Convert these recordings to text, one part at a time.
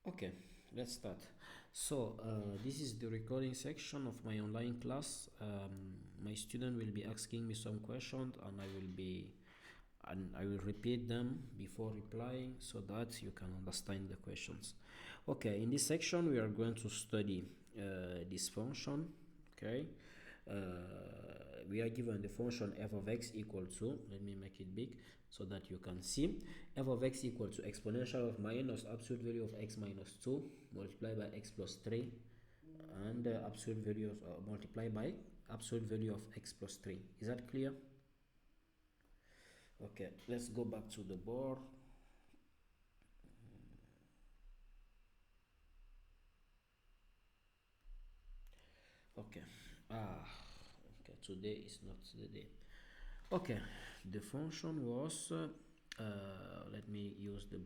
Okay, let's start. So, this is the recording section of my online class. My student will be asking me some questions, and I will repeat them before replying so that you can understand the questions. Okay, in this section we are going to study this function. Okay, uh, we are given the function f of x equal to, let me make it big so that you can see, f of x equal to exponential of minus absolute value of x minus 2 multiplied by x plus 3 and absolute value of multiplied by absolute value of x plus 3. Is that clear? Okay, let's go back to the board. Okay. Ah, okay, today is not the day. Okay, the function was, let me use the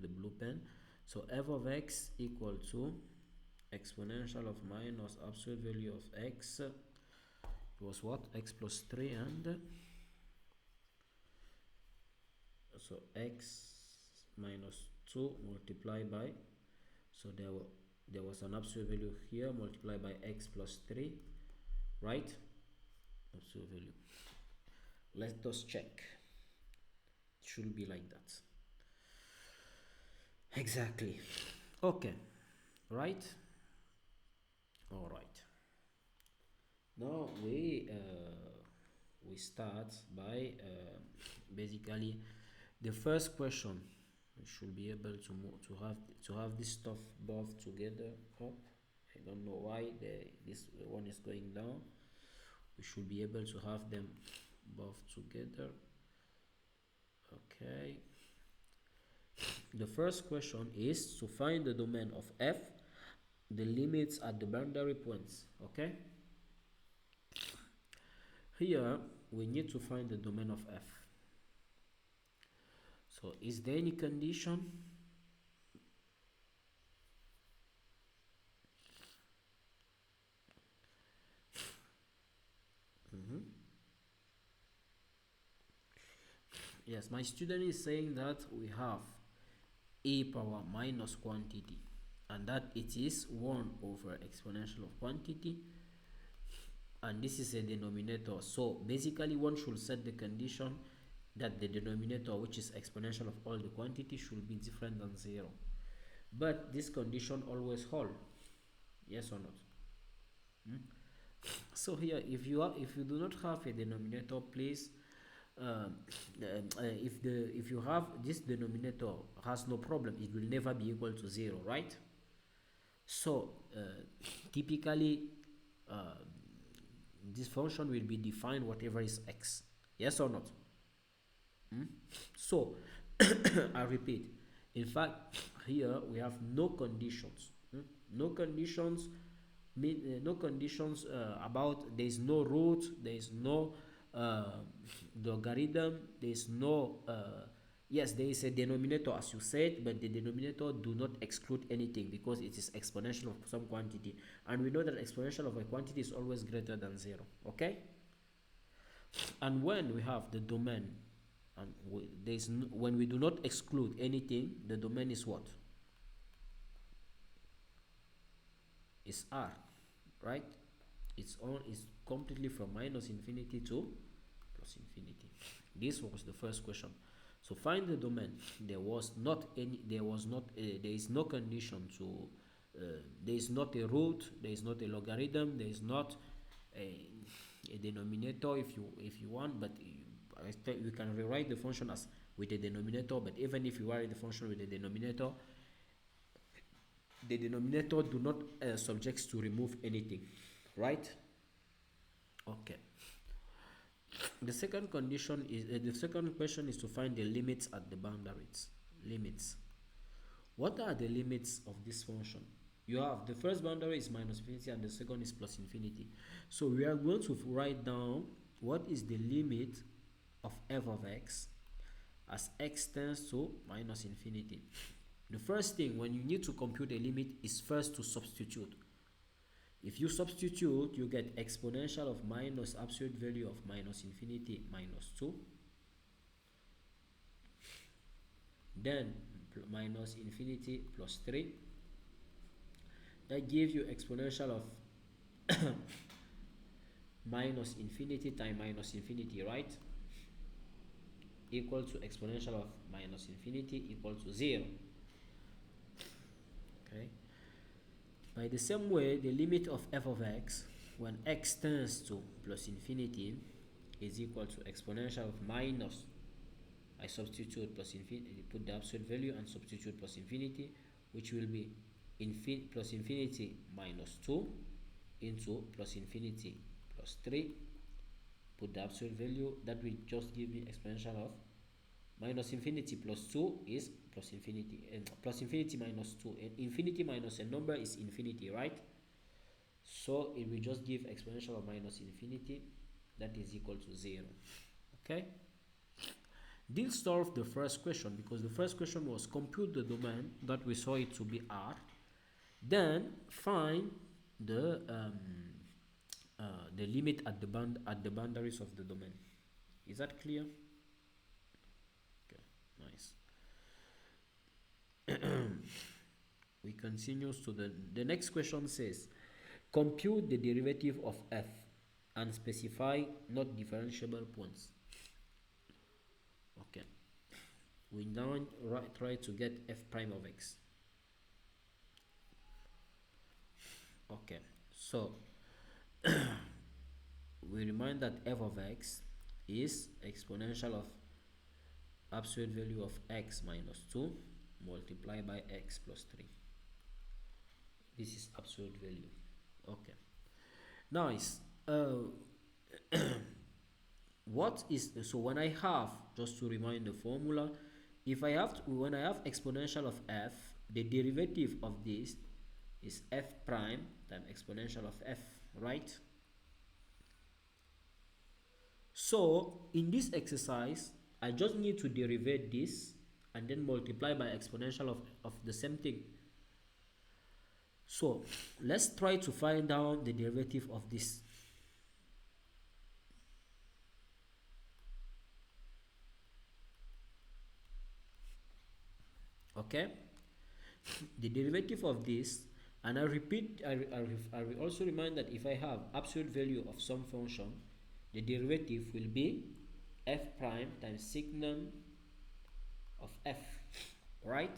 blue pen. So f of x equal to exponential of minus absolute value of x was what? X plus 3 and so x minus 2 multiplied by, so there was an absolute value here multiplied by x plus 3, right? Absolute value. Let us check. It should be like that. Exactly. Okay. Right? All right. Now we start by basically the first question. We should be able to have this stuff both together up. I don't know why this one is going down. We should be able to have them both together. Okay. The first question is to find the domain of f, the limits at the boundary points. Okay. Here we need to find the domain of f. So is there any condition? Yes, my student is saying that we have a power minus quantity and that it is 1 over exponential of quantity, and this is a denominator. So basically one should set the condition that the denominator, which is exponential of all the quantity, should be different than 0. But this condition always hold. Yes or not? So here, if you do not have a denominator, please, if you have this denominator has no problem, it will never be equal to 0, right? So typically uh, this function will be defined whatever is x. Yes or not? So I repeat, in fact here we have no conditions. No conditions mean no conditions about, there is no root, there is no uh, logarithm, there is no yes, there is a denominator as you said, but the denominator do not exclude anything because it is exponential of some quantity, and we know that exponential of a quantity is always greater than 0. Okay, and when we have the domain, and when we do not exclude anything, the domain is what? Is R, right? It's completely from minus infinity to plus infinity. This was the first question. So find the domain. There is no condition to there is not a root, there is not a logarithm, there is not a denominator if you want, but we can rewrite the function as with a denominator. But even if you write the function with a denominator, the denominator do not subjects to remove anything, right? Okay. The second question is to find the limits at the boundaries. Limits. What are the limits of this function? You have the first boundary is minus infinity and the second is plus infinity. So we are going to write down what is the limit of f of x as x tends to minus infinity. The first thing when you need to compute a limit is first to substitute. If you substitute, you get exponential of minus absolute value of minus infinity minus 2, then minus infinity plus 3. That gives you exponential of minus infinity times minus infinity, right? Equal to exponential of minus infinity equal to 0. Okay. By the same way, the limit of f of x when x tends to plus infinity is equal to exponential of minus. I substitute plus infinity, put the absolute value and substitute plus infinity, which will be plus infinity minus 2 into plus infinity plus 3. Put the absolute value, that will just give me exponential of minus infinity plus 2 is plus infinity, and plus infinity minus 2, and infinity minus a number is infinity, right? So it will just give exponential of minus infinity, that is equal to 0. Okay, this solved the first question, because the first question was compute the domain that we saw it to be R, then find the limit at the boundaries of the domain. Is that clear? Okay, nice. We continue to the next question. Says compute the derivative of f and specify not differentiable points. Okay, we now try to get f prime of x. Okay, so we remind that f of x is exponential of absolute value of x minus 2 multiplied by x plus 3. This is absolute value. Okay, nice. What is, so when I have, just to remind the formula, if I have when I have exponential of f, the derivative of this is f prime times exponential of f, right? So in this exercise, I just need to derive this and then multiply by exponential of the same thing. So let's try to find out the derivative of this. Okay, the derivative of this, and I repeat, I will also remind that if I have absolute value of some function, the derivative will be f prime times signum of f, right?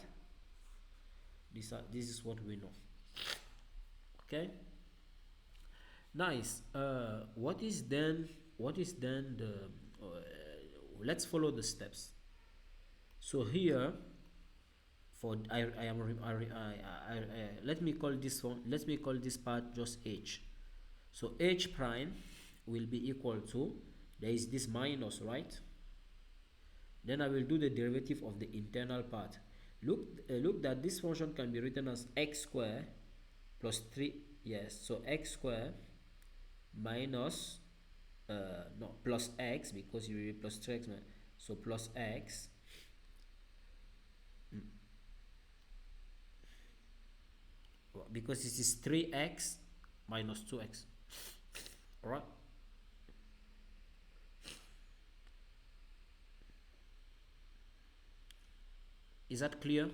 This is what we know. Okay, nice. What is then the let's follow the steps. So here, for let me call this one, let me call this part just h. So h prime will be equal to, there is this minus, right? Then I will do the derivative of the internal part. Look that this function can be written as x square plus 3, yes, so x square minus no, plus x, because you will be plus 3x, so plus x because this is 3x minus 2x. All right, is that clear?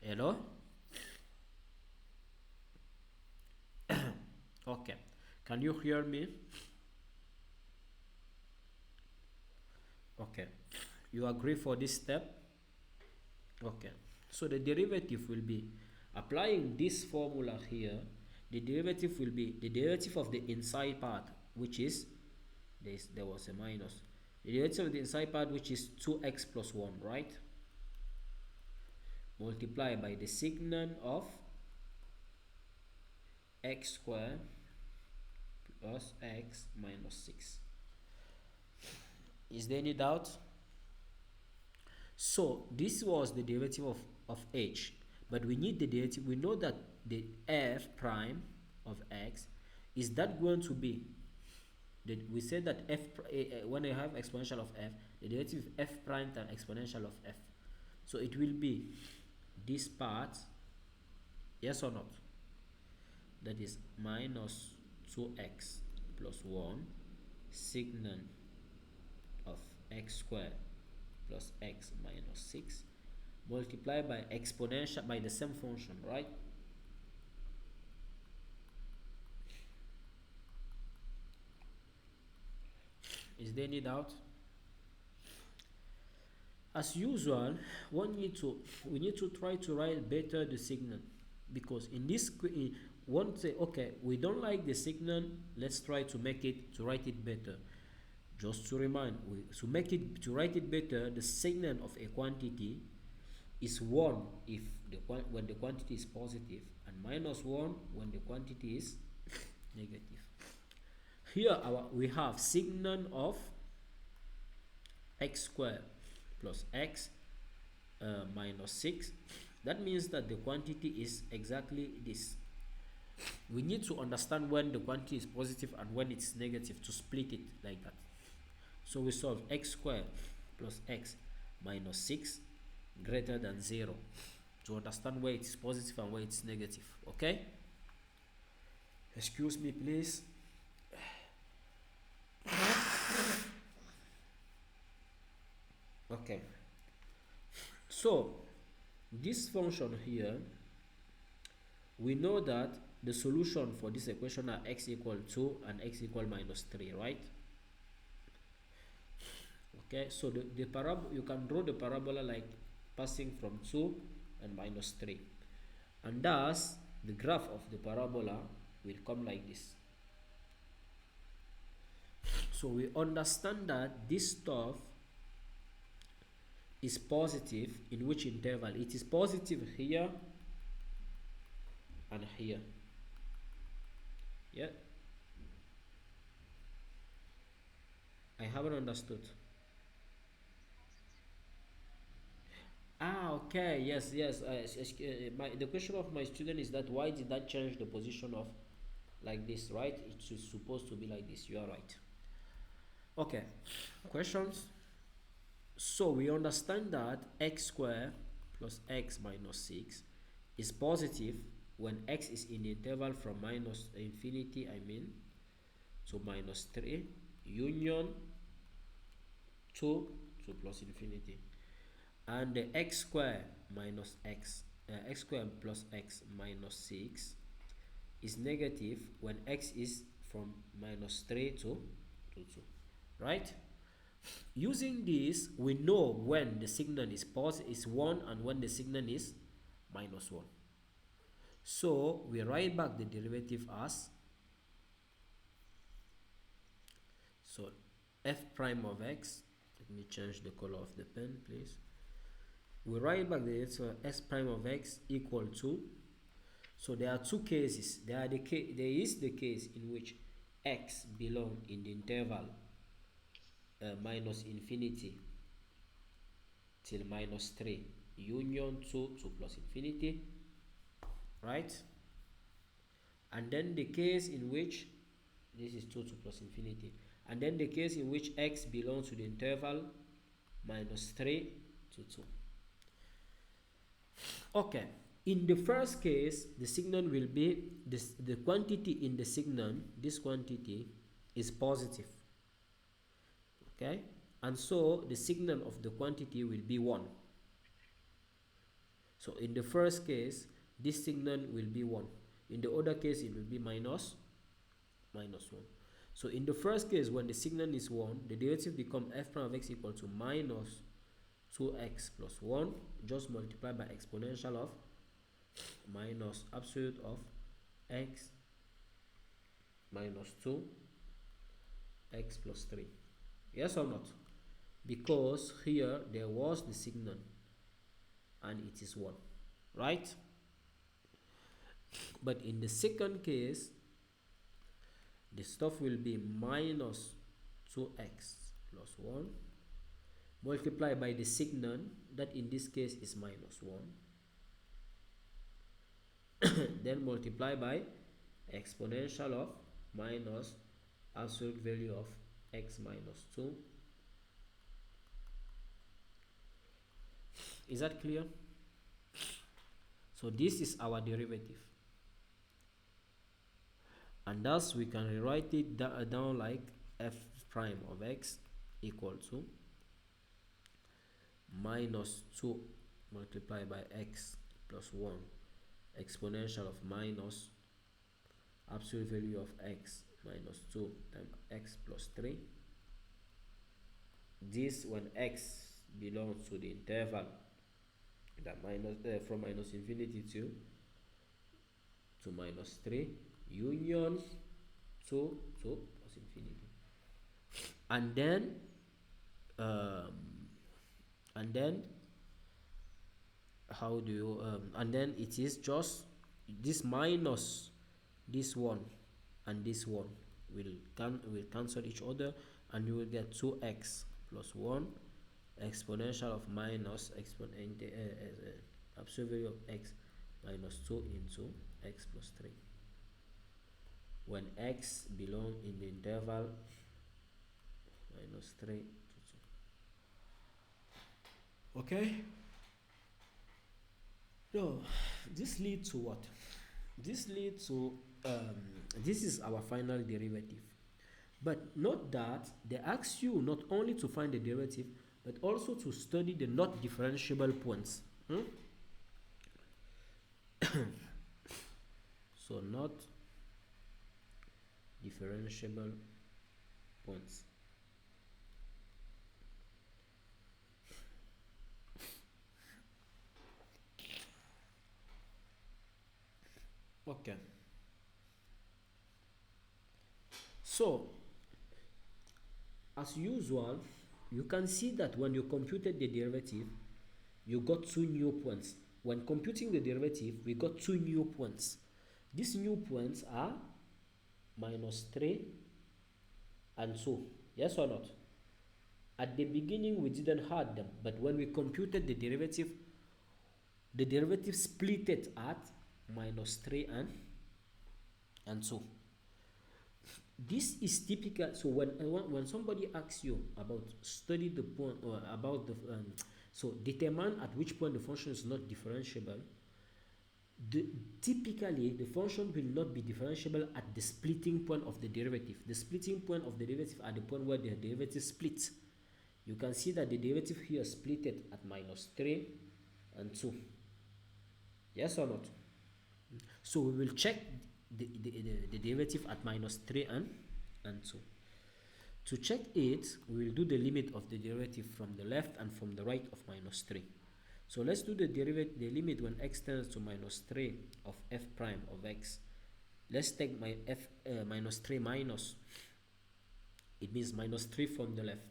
Hello? Okay, can you hear me? Okay, you agree for this step? Okay, so the derivative will be, applying this formula here, the derivative will be the derivative of the inside part, which is this, there was a minus, the derivative of the inside part, which is 2x plus 1, right? Multiply by the signum of x squared plus x minus 6. Is there any doubt? So this was the derivative of h, but we need the derivative. We know that the f prime of x, is that going to be, we said that f when I have exponential of f, the derivative f prime times exponential of f, so it will be this part, yes or not? That is minus 2x plus 1 signum of x squared plus x minus 6 multiplied by exponential by the same function, right? Is there any doubt? As usual, we need to try to write better the signal, because in this won't say okay, we don't like the signal, let's try to make it to write it better. Just to remind, to write it better, the signal of a quantity is 1 if when the quantity is positive, and minus 1 when the quantity is negative. Here we have signal of x squared plus x minus 6. That means that the quantity is exactly this. We need to understand when the quantity is positive and when it's negative to split it like that. So we solve x squared plus x minus 6 greater than 0 to understand where it's positive and where it's negative. Okay? Excuse me, please. Okay. So this function here, we know that the solution for this equation are x equal 2 and x equal minus 3, right? Okay, so the parabola, you can draw the parabola like passing from 2 and minus 3, and thus the graph of the parabola will come like this. So we understand that this stuff is positive in which interval? It is positive here and here. Yeah, I haven't understood. Ah, okay, yes, yes. The question of my student is that why did that change the position of like this, right? It's supposed to be like this. You are right. Okay, questions? So we understand that x squared plus x minus 6 is positive when x is in the interval from minus infinity, to minus 3, union 2 to plus infinity. And the x squared minus x squared plus x minus 6 is negative when x is from minus 3 to 2, right? Using this, we know when the signal is positive is 1 and when the signal is minus 1. So we write back the derivative as, so f prime of x, let me change the color of the pen, please. We write back the s prime of x equal to, so there are two cases. There is the case in which x belong in the interval minus infinity till minus 3, union 2 to plus infinity, right? And then the case in which this is 2 to plus infinity, and then the case in which x belongs to the interval minus 3 to 2. Okay, in the first case, the signal will be this, the quantity in the signal, this quantity is positive. Okay, and so the signal of the quantity will be 1. So in the first case, this signal will be 1. In the other case, it will be minus 1. So in the first case, when the signal is 1, the derivative becomes f prime of x equal to minus 2x plus 1, just multiply by exponential of minus absolute of x minus 2 x plus 3. Yes or not? Because here there was the signal and it is 1, right? But in the second case, the stuff will be minus 2x plus 1 multiplied by the signal, that in this case is minus 1, then multiply by exponential of minus absolute value of x minus 2. Is that clear? So this is our derivative, and thus we can rewrite it down like f prime of x equal to minus 2 multiplied by x plus 1 exponential of minus absolute value of x minus 2 times x plus 3. This when x belongs to the interval that minus from minus infinity to minus 3 union 2 to plus infinity. And then um, and then how do you and then it is just this minus this one and this one will cancel each other, and you will get 2x plus 1 exponential of minus absolute value of x minus 2 into x plus 3 when x belong in the interval minus 3 to 2. Okay, so this leads to what? This leads to this is our final derivative. But note that they ask you not only to find the derivative, but also to study the not differentiable points. So not differentiable points. Okay. So, as usual, you can see that when you computed the derivative, you got two new points. When computing the derivative, we got two new points. These new points are minus 3 and 2. Yes or not? At the beginning, we didn't have them, but when we computed the derivative split it at minus 3 and 2. This is typical. So when somebody asks you about study the point or about the so determine at which point the function is not differentiable, typically the function will not be differentiable at the splitting point of the derivative. The splitting point of the derivative at the point where the derivative splits. You can see that the derivative here split it at minus 3 and 2. Yes or not? So we will check the derivative at minus 3 and 2. To check it, we will do the limit of the derivative from the left and from the right of minus 3. So let's do the limit when x tends to minus 3 of f prime of x. Let's take my f minus 3 minus. It means minus 3 from the left.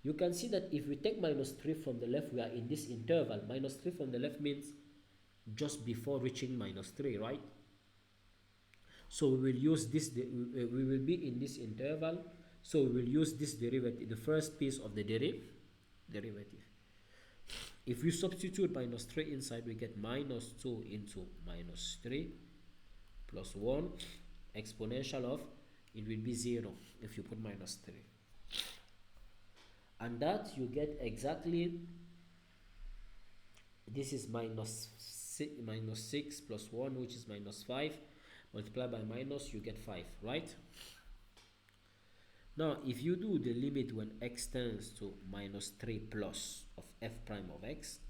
You can see that if we take minus 3 from the left, we are in this interval. Minus 3 from the left means just before reaching minus 3, right? So we will use this, we will be in this interval, so we will use this derivative, the first piece of the derivative. If we substitute minus 3 inside, we get minus 2 into minus 3 plus 1 exponential of, it will be 0 if you put minus 3. And that you get exactly, this is minus 6 plus 1, which is minus 5, multiplied by minus, you get 5, right? Now, if you do the limit when x tends to minus 3 plus of f prime of x,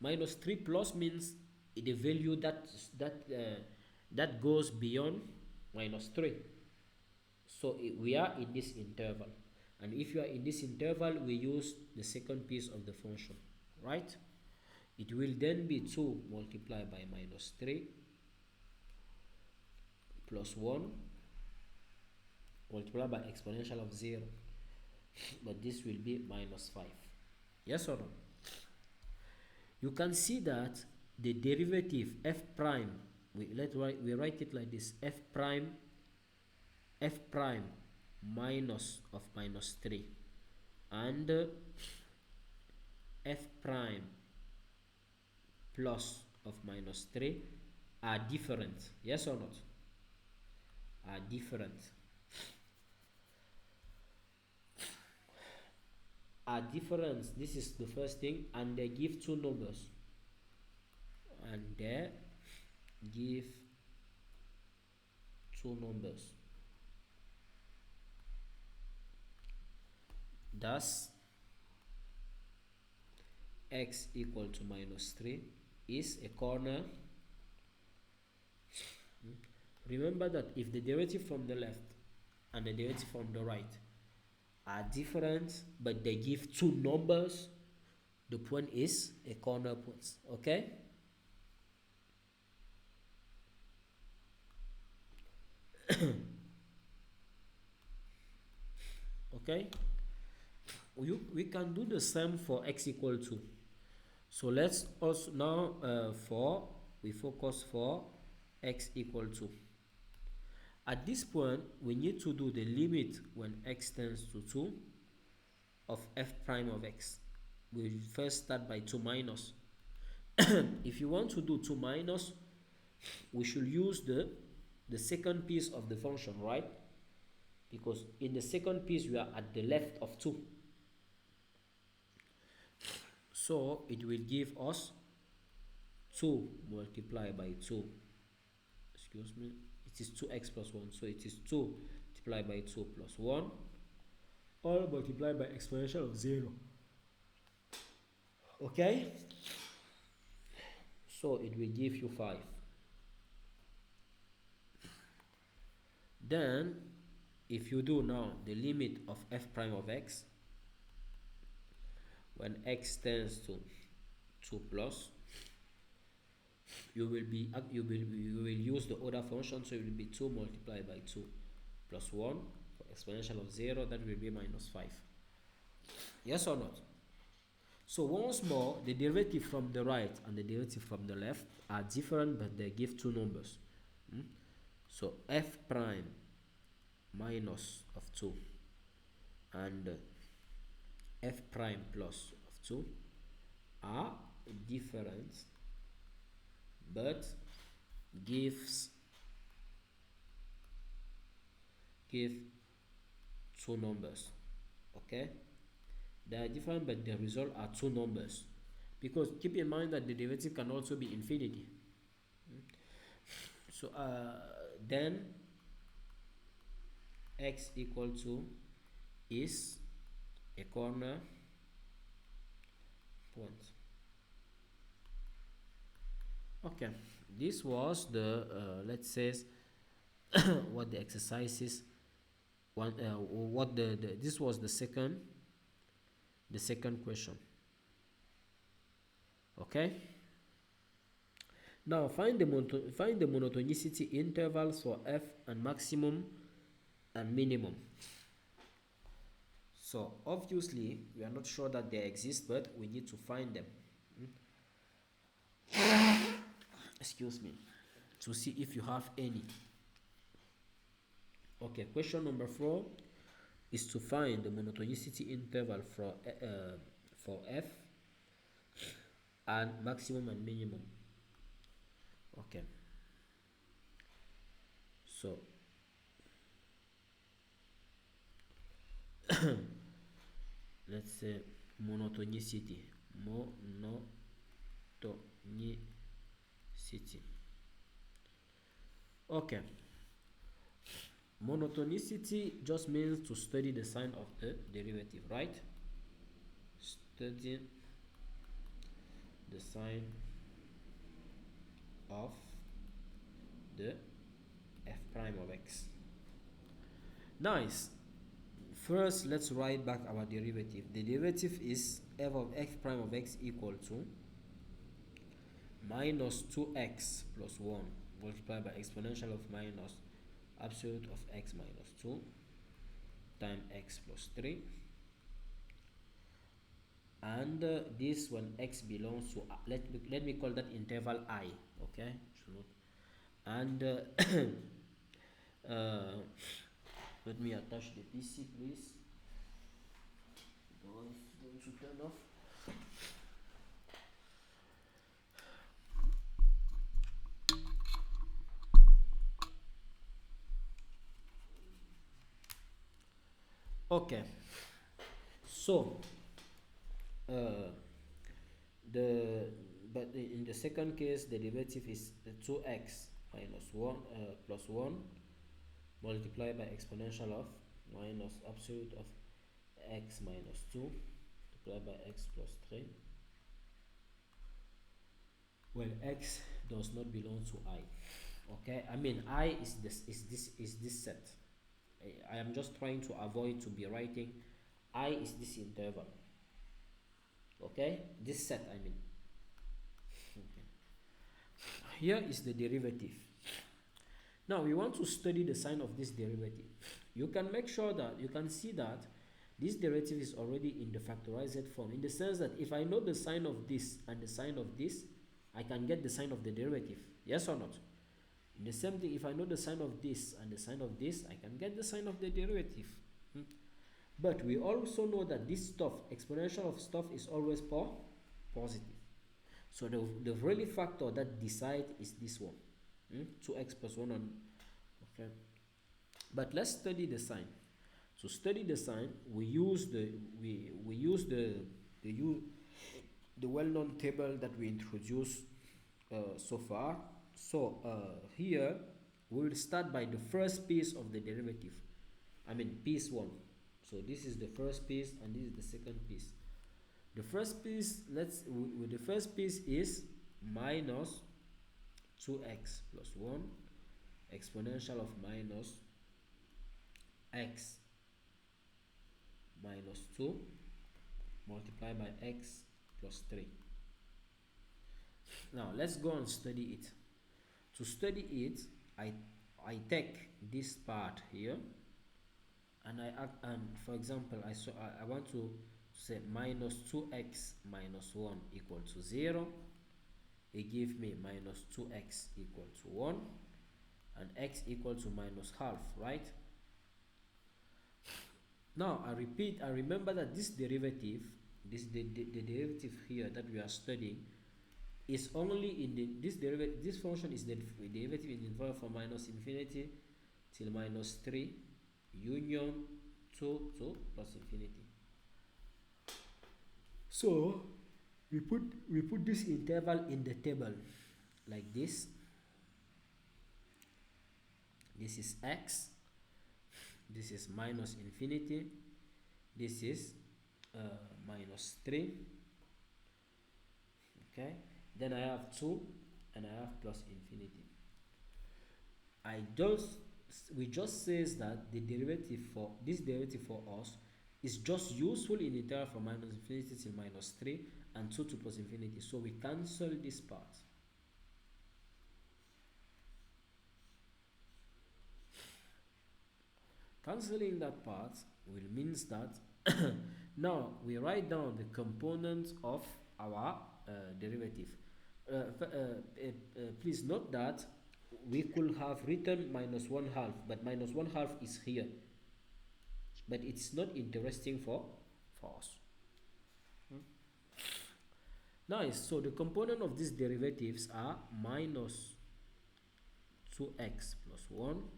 minus 3 plus means the value that goes beyond minus 3. So we are in this interval, and if you are in this interval, we use the second piece of the function, right? It will then be 2 multiplied by minus 3 plus 1 multiplied by exponential of 0, but this will be minus 5. Yes or no? You can see that the derivative f prime, we write it like this: f prime minus of minus 3 and f prime plus of minus 3 are different. Yes or not? Are different. Are different. This is the first thing, and they give two numbers. And they give two numbers. thus x equal to minus 3 is a corner. Remember that if the derivative from the left and the derivative from the right are different but they give two numbers, the point is a corner point. Okay, okay, we can do the same for x equal to. So let's also now for we focus for x equal to. At this point we need to do the limit when x tends to 2 of f prime of x. We first start by 2 minus. If you want to do 2 minus, we should use the second piece of the function, right? Because in the second piece we are at the left of 2, so it will give us 2 multiplied by 2, excuse me, it is 2x plus 1, so it is 2 multiplied by 2 plus 1, all multiplied by exponential of 0. Okay, so it will give you 5. Then if you do now the limit of f prime of x when x tends to 2 plus, you will use the other function, so it will be 2 multiplied by 2 plus 1 for exponential of 0, that will be minus 5. Yes or not? So once more, the derivative from the right and the derivative from the left are different but they give two numbers. So f prime minus of 2 and f prime plus of 2 are different but give two numbers. Okay, they are different but the result are two numbers, because keep in mind that the derivative can also be infinity. So then x equal to is a corner point. Okay, this was the let's say what the exercises one what the this was the second question. Okay, now find the monotonicity intervals for f and maximum and minimum. So obviously we are not sure that they exist, but we need to find them. Excuse me, to see if you have any. Okay, question number 4 is to find the monotonicity interval for f and maximum and minimum. Okay, so let's say monotonicity. Okay, monotonicity just means to study the sign of the derivative, right? Study the sign of the f prime of x. Nice. First, let's write back our derivative. The derivative is f of f prime of x equal to minus 2x plus 1 multiplied by exponential of minus absolute of x minus 2 times x plus 3, and this when x belongs to let me call that interval I. Okay, and let me attach the PC, please. Going to turn off. Okay, so in the second case the derivative is 2x minus 1 plus 1 multiplied by exponential of minus absolute of x minus 2 multiplied by x plus 3 when x does not belong to I. Okay, I mean I is this set. I am just trying to avoid to be writing I is this interval. Okay, this set I mean. Okay. Here is the derivative. Now we want to study the sign of this derivative. You can make sure that you can see that this derivative is already in the factorized form, in the sense that if I know the sign of this and the sign of this, I can get the sign of the derivative. Yes or not? The same thing, if I know the sign of this and the sign of this, I can get the sign of the derivative. But we also know that this stuff, exponential of stuff, is always positive. So the really factor that decides is this one. 2x plus 1 on, okay. But let's study the sign. To study the sign, we use the well-known table that we introduced so far. So here we will start by the first piece of the derivative. I mean piece 1. So this is the first piece and this is the second piece. The first piece, the first piece is minus 2x plus 1 exponential of minus x minus 2 multiplied by x plus 3. Now let's go and study it. To study it, I take this part here and for example I want to say minus 2x minus 1 equal to 0. It gives me minus 2x equal to 1 and x equal to minus half, right? Now I remember that this derivative, the derivative here that we are studying is only in this function is the derivative in the interval from minus infinity till minus 3 union 2 to plus infinity. So we put this interval in the table like this. This is x, this is minus infinity, this is minus 3. Okay, then I have 2 and I have plus infinity. We just says that the derivative for this derivative for us is just useful in the interval from minus infinity till minus 3 and 2 to plus infinity. So we cancel this part. Cancelling that part will means that now we write down the components of our derivative. Please note that we could have written minus 1/2, but minus 1/2 is here, but it's not interesting for us. Nice. So the component of these derivatives are minus 2x plus 1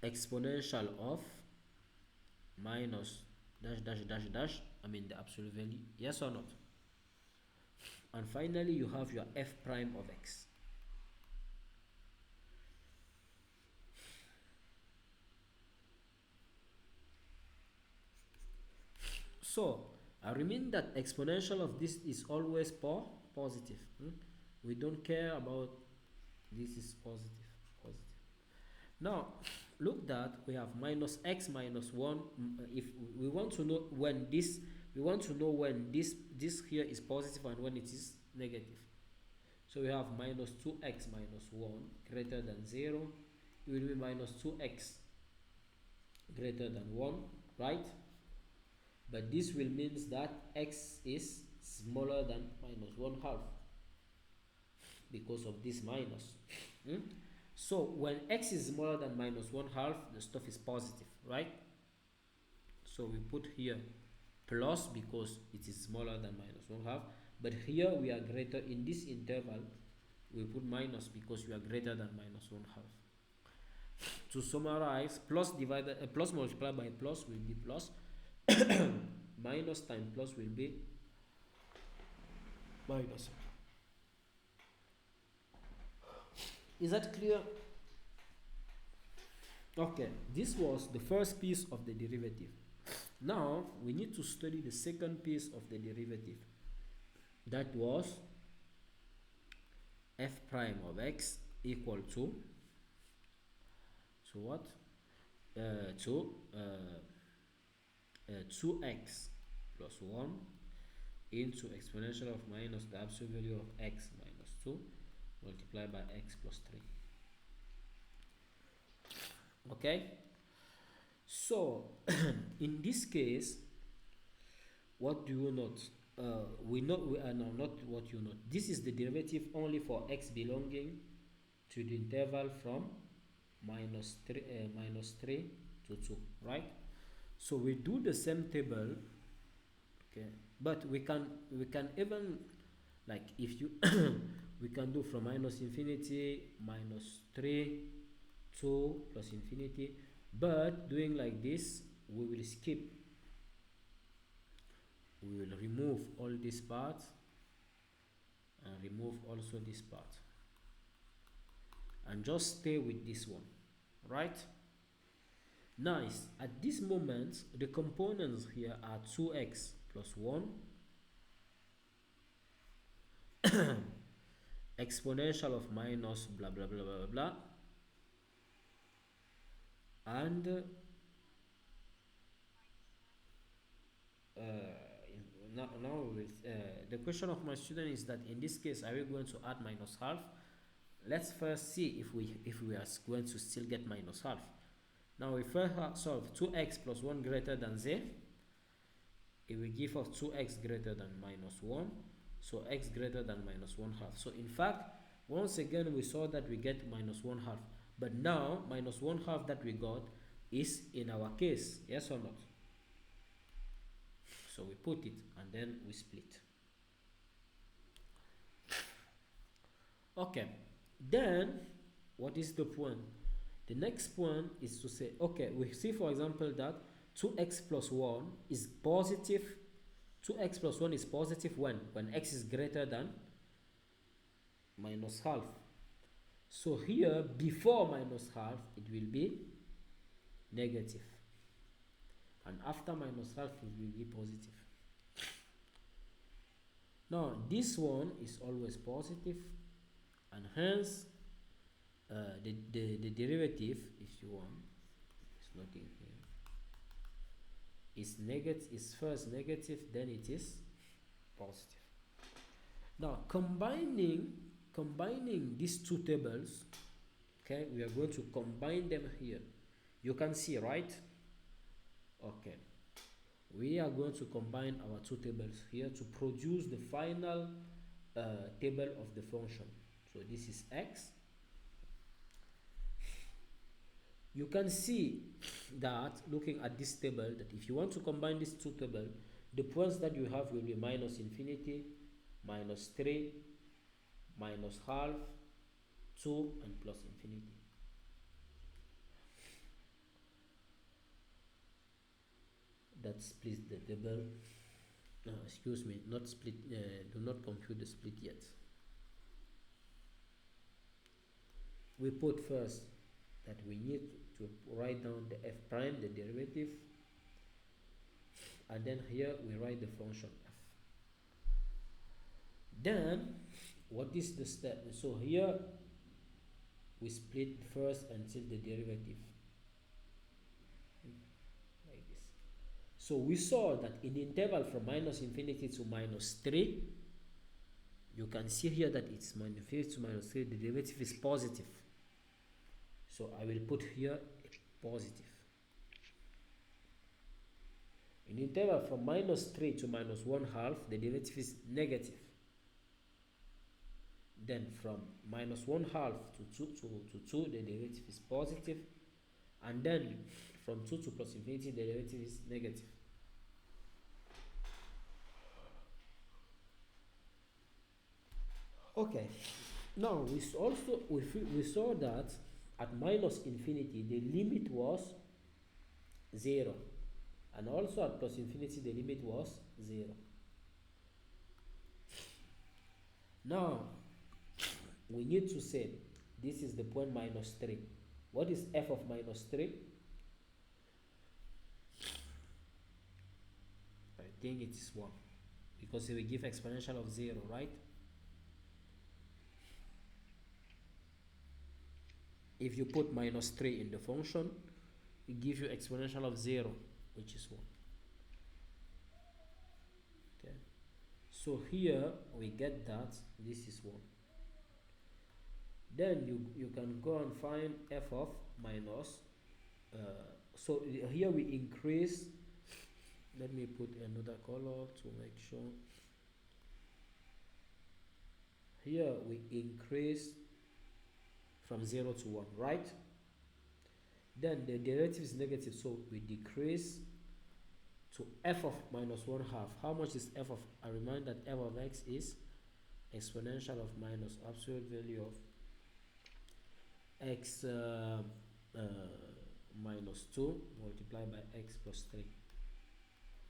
exponential of minus dash dash dash dash, I mean the absolute value, yes or not? And finally you have your f prime of x. So I remind that exponential of this is always positive. We don't care about this is positive. Now look that we have minus x minus 1. If we want to know when this here is positive and when it is negative. So we have minus 2x minus 1 greater than 0. It will be minus 2x greater than 1, right? But this will means that x is smaller than minus 1/2 because of this minus. So when x is smaller than minus 1/2, the stuff is positive, right? So we put here plus because it is smaller than minus 1/2, but here we are greater in this interval. We put minus because we are greater than minus 1/2. To summarize, plus multiplied by plus will be plus. Minus times plus will be minus. Is that clear? Okay, this was the first piece of the derivative. Now we need to study the second piece of the derivative. That was f prime of x equal to what? To 2x plus 1 into exponential of minus the absolute value of x minus 2 multiplied by x plus 3. Okay, so in this case, what do you note? We are now not what you note. This is the derivative only for x belonging to the interval from minus 3 to 2, right? So we do the same table, okay, but we can even, like, if you we can do from minus infinity minus 3 2 plus infinity, but doing like this we will skip, we will remove all this part and remove also this part and just stay with this one, right? Nice. At this moment the components here are 2x plus 1 exponential of minus blah blah blah blah blah, and now with the question of my student is that in this case are we going to add minus half? Let's first see if we are going to still get minus half. Now we first solve 2x plus 1 greater than z. It will give us 2x greater than minus 1, so x greater than minus 1 half. So in fact, once again we saw that we get minus 1 half, but now minus 1 half that we got is in our case, yes or not? So we put it and then we split. Okay, then what is the point? The next point is to say, okay, we see for example that 2x plus 1 is positive. 2x plus 1 is positive when x is greater than minus half. So here before minus half it will be negative, and after minus half it will be positive. Now this one is always positive, and hence the derivative, if you want, it's not in here, is negative, is first negative, then it is positive. Now combining these two tables, okay, we are going to combine them here. You can see, right? Okay, we are going to combine our two tables here to produce the final table of the function. So this is x. You can see that looking at this table that if you want to combine these two tables, the points that you have will be minus infinity, minus 3, minus half, 2, and plus infinity. That splits the table. Excuse me, not split, do not compute the split yet. We put first that we need to write down the f prime, the derivative, and then here we write the function f. Then what is the step? So here we split first until the derivative, like this. So we saw that in the interval from minus infinity to minus 3, you can see here that it's minus infinity to minus 3, the derivative is positive. So I will put here positive. In the interval from minus 3 to minus 1 half, the derivative is negative. Then from minus 1 half to 2, the derivative is positive. And then from 2 to plus infinity, the derivative is negative. Okay, now we saw that at minus infinity the limit was 0, and also at plus infinity the limit was 0. Now we need to say this is the point minus 3. What is f of minus 3? I think it is 1 because we give exponential of 0, right? If you put minus 3 in the function, it gives you exponential of 0, which is 1. Okay, so here we get that this is 1. Then you can go and find f of minus so here we increase. Let me put another color to make sure. Here we increase from 0 to 1, right? Then the derivative is negative, so we decrease to f of minus 1 half. How much is f of, I remind that f of x is exponential of minus absolute value of x minus 2 multiplied by x plus 3.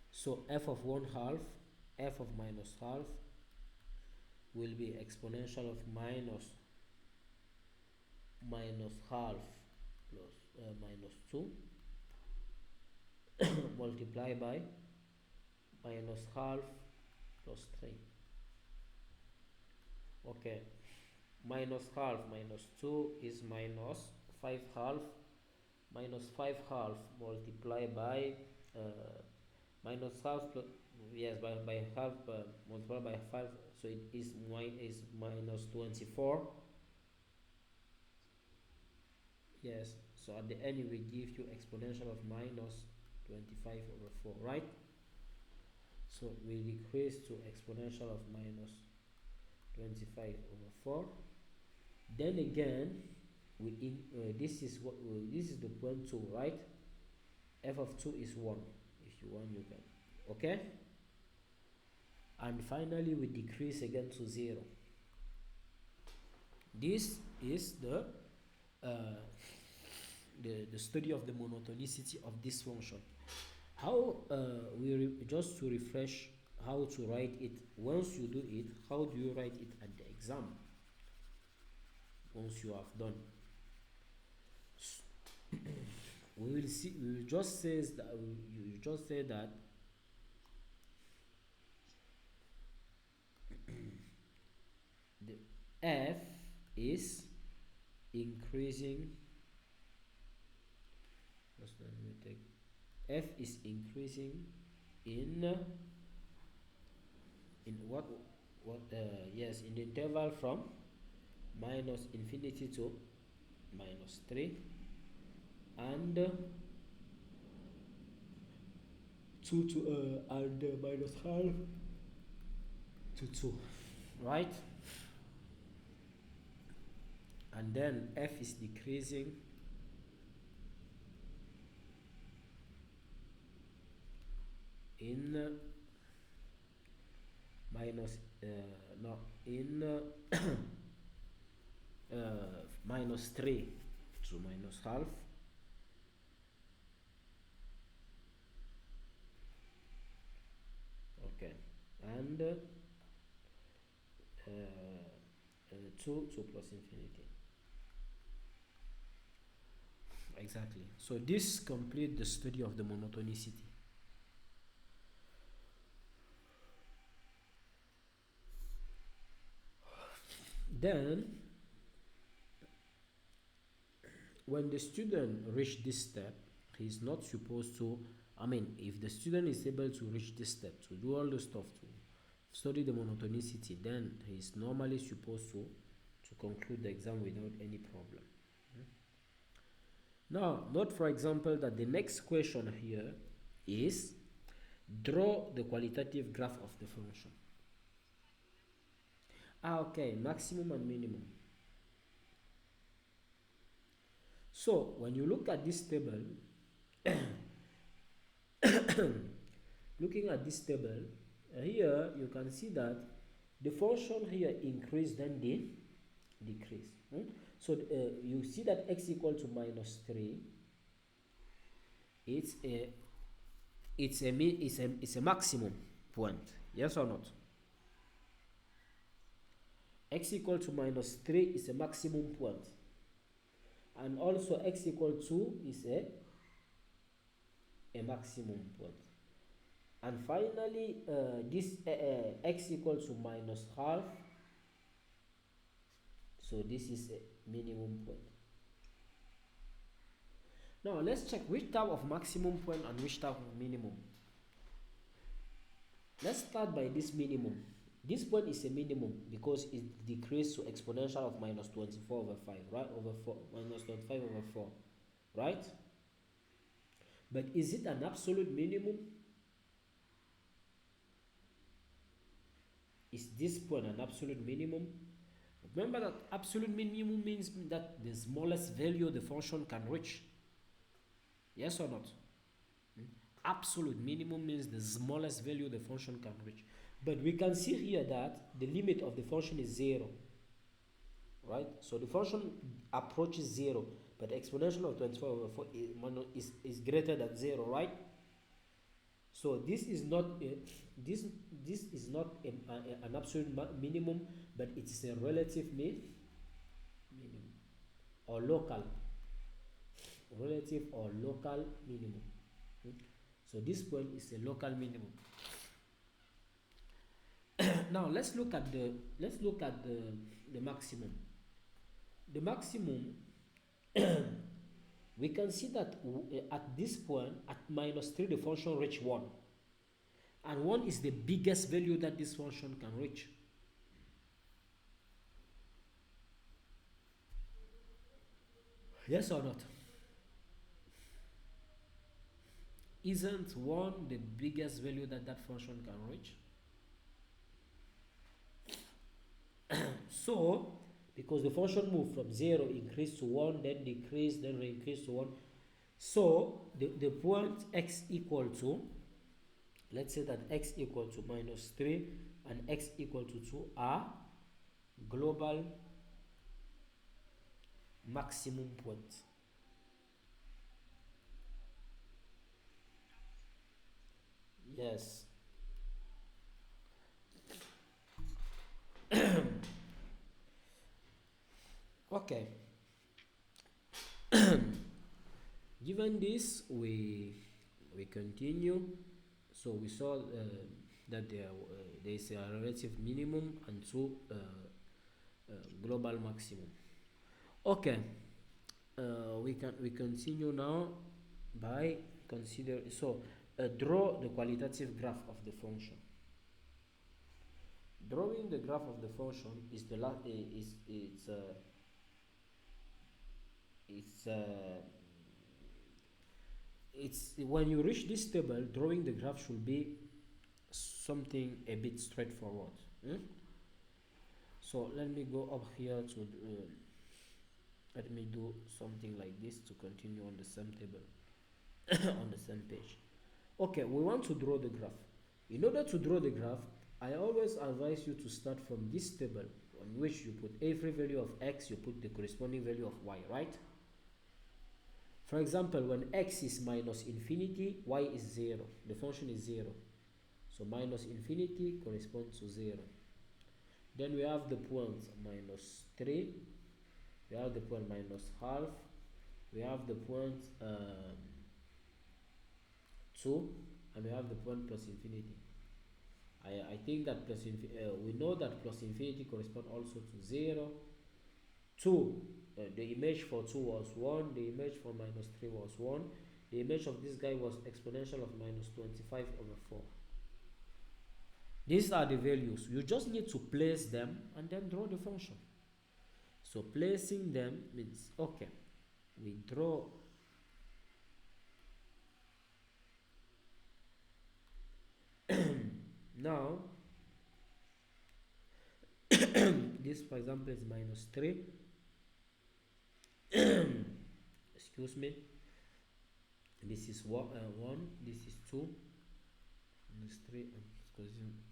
So f of 1 half, f of minus half will be exponential of minus half plus minus 2 multiplied by minus half plus 3. Okay, minus half minus 2 is minus 5 half. Minus 5 half multiplied by minus half plus, yes, by half multiplied by 5, so it is minus 24. Yes, so at the end it will give you exponential of minus 25 over 4, right? So we decrease to exponential of minus 25 over 4. Then again we this is what this is the point 2, right? F of 2 is 1. If you want, you can. Okay, and finally we decrease again to 0. This is the study of the monotonicity of this function. How just to refresh how to write it. Once you do it, how do you write it at the exam? Once you have done, we will see. We will just say that you just say that the f is increasing. Let me take f is increasing in what yes, in the interval from minus infinity to minus 3 and 2 to and minus half to 2, right? And then f is decreasing in minus no in minus 3 to minus half. Okay, and 2 to plus infinity. Exactly. So this completes the study of the monotonicity. Then when the student reach this step, he's not supposed to, if the student is able to reach this step, to do all the stuff, to study the monotonicity, then he's normally supposed to conclude the exam without any problem. Now, note for example that the next question here is draw the qualitative graph of the function. Okay, maximum and minimum. So when you look at this table, looking at this table, here you can see that the function here increase, then decrease. So you see that x equal to minus 3, it's a maximum point, yes or not? X equal to minus 3 is a maximum point. and also x equal to is a maximum point. And finally, this x equal to minus half, so this is a minimum point. Now let's check which type of maximum point and which type of minimum. Let's start by this minimum. This point is a minimum because it decreased to exponential of minus 24 over 5, right? Over 4, minus 25 over 4, right? But is it an absolute minimum? Is this point an absolute minimum? Remember that absolute minimum means that the smallest value the function can reach. Yes or not? Absolute minimum means the smallest value the function can reach. But we can see here that the limit of the function is 0. Right? So the function approaches 0, but exponential of 24 over 4 is greater than 0, right? So this is not this is not an absolute minimum, but it's a relative minimum or local minimum. So this point is a local minimum. Now let's look at the maximum. The maximum we can see that at this point, at minus 3, the function reach 1. And 1 is the biggest value that this function can reach. Yes or not? Isn't 1 the biggest value that that function can reach? So, because the function moved from 0, increased to 1, then decreased, then increased to 1. So, the point x equal to, let's say that x equal to minus 3 and x equal to 2 are global maximum points. Yes. Okay. Given this, we continue. So we saw that there is a relative minimum and 2 global maximum. Okay. We continue now by consider. So draw the qualitative graph of the function. Drawing the graph of the function is the last it's when you reach this table, drawing the graph should be something a bit straightforward. So let me go up here to let me do something like this to continue on the same table on the same page. Okay, we want to draw the graph. In order to draw the graph, I always advise you to start from this table on which you put every value of x, you put the corresponding value of y, right? For example, when x is minus infinity, y is 0. The function is 0. So minus infinity corresponds to 0. Then we have the point minus 3. We have the point minus half. We have the point 2. And we have the point plus infinity. I think that plus we know that plus infinity corresponds also to 0. 2, the image for 2 was 1, the image for minus 3 was 1, the image of this guy was exponential of minus 25 over 4. These are the values. You just need to place them and then draw the function. So placing them means, okay, we draw now this, for example, is minus 3. Excuse me. This is 1, this is 2, minus 3,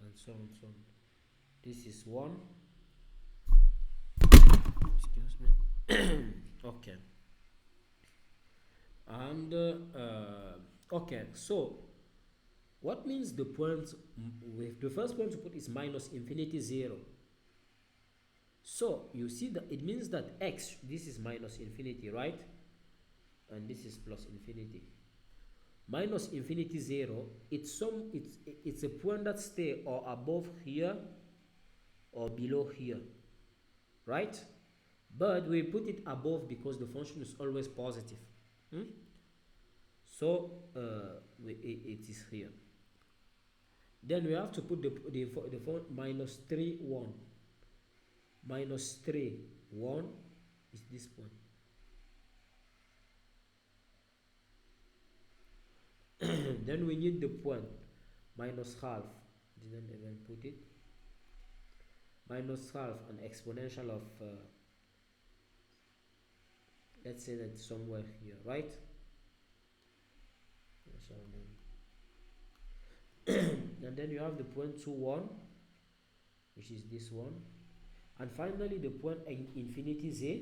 and so on, so on. This is 1. Excuse me. Okay. And okay, so what means the point with the first point to put is minus infinity 0. So you see that it means that x, this is minus infinity, right? And this is plus infinity. Minus infinity 0, it's a point that stay or above here or below here, right? But we put it above because the function is always positive. So it is here. Then we have to put the minus 3 1. Minus 3 1 is this one. Then we need the point minus half. Didn't even put it. Minus half an exponential of let's say that somewhere here, right? And then you have the point 2 1, which is this one, and finally the point infinity 0.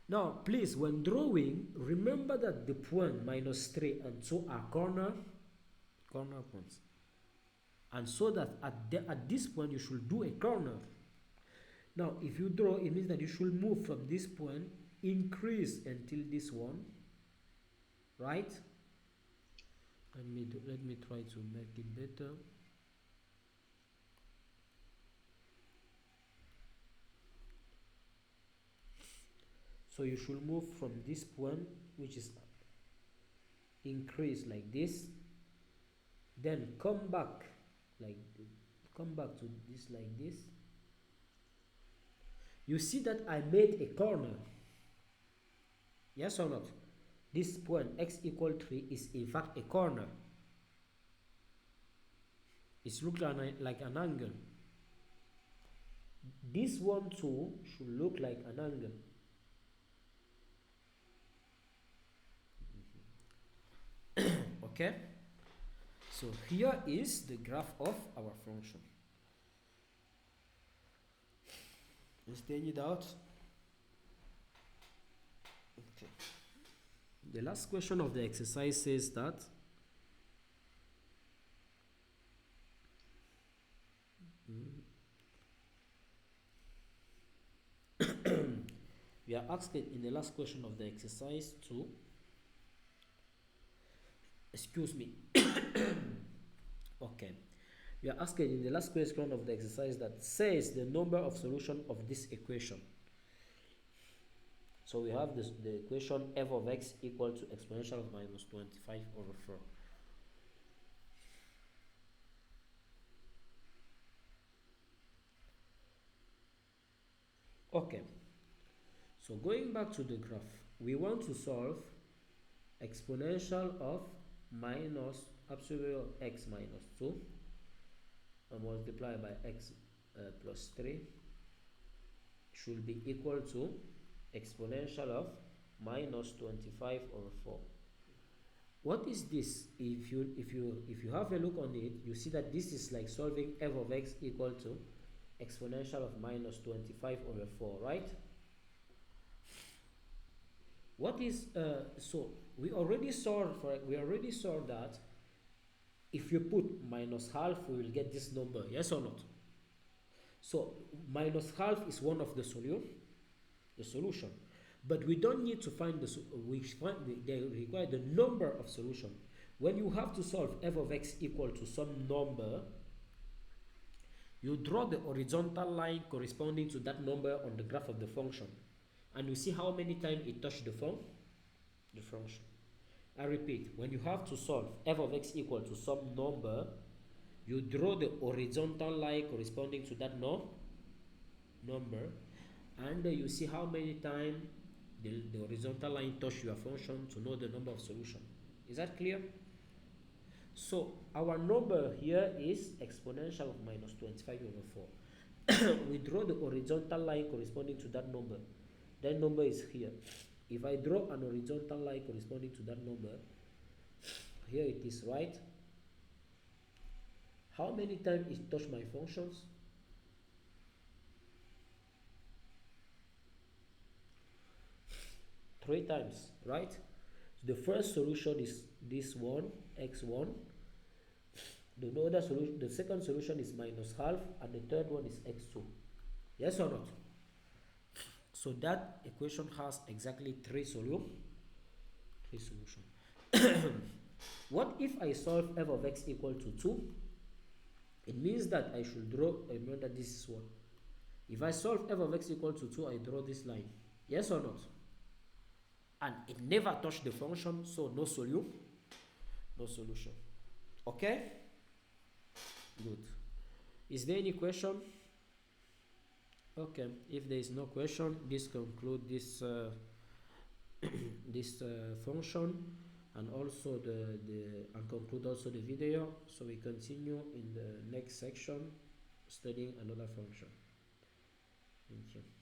Now please, when drawing, remember that the point minus 3 and 2 are corner points, and so that at this point you should do a corner. Now if you draw, it means that you should move from this point, increase until this one, right? Let me try to make it better. So you should move from this point, which is increase like this, then come back to this like this. You see that I made a corner, yes or not? This point x equal 3 is in fact a corner. It's looking like an angle. This one too should look like an angle. Okay, so here is the graph of our function. Is there any doubt? Okay. The last question of the exercise says that we are asked in the last question of the exercise to, excuse me, okay, we are asked in the last question of the exercise that says the number of solution of this equation. So we have the equation f of x equal to exponential of minus 25 over 4. Okay, so going back to the graph, we want to solve exponential of minus absolute x minus 2 and multiply by x plus 3 should be equal to exponential of minus 25 over 4. What is this? If you have a look on it, you see that this is like solving f of x equal to exponential of minus 25 over 4, right? What is so we already saw that if you put minus half, we will get this number, yes or not? So minus half is one of the solution, but we don't need to find they require the number of solution. When you have to solve f of x equal to some number, you draw the horizontal line corresponding to that number on the graph of the function, and you see how many times it touched the function. I repeat, when you have to solve f of x equal to some number, you draw the horizontal line corresponding to that number, and you see how many times the horizontal line touch your function to know the number of solution. Is that clear? So our number here is exponential of minus 25 over 4. We draw the horizontal line corresponding to that number. That number is here. If I draw an horizontal line corresponding to that number, here it is, right? How many times it touched my functions? Three times, right? So the first solution is this one, x1. The second solution is minus half, and the third one is x2. Yes or not? So that equation has exactly three solution. What if I solve f of x equal to 2? It means that I should draw, remember this is what? If I solve f of x equal to 2, I draw this line. Yes or not? And it never touched the function, so no solution. No solution. Okay? Good. Is there any question? Okay. If there is no question, this conclude this this function, and also the and conclude also the video. So we continue in the next section studying another function. Thank you.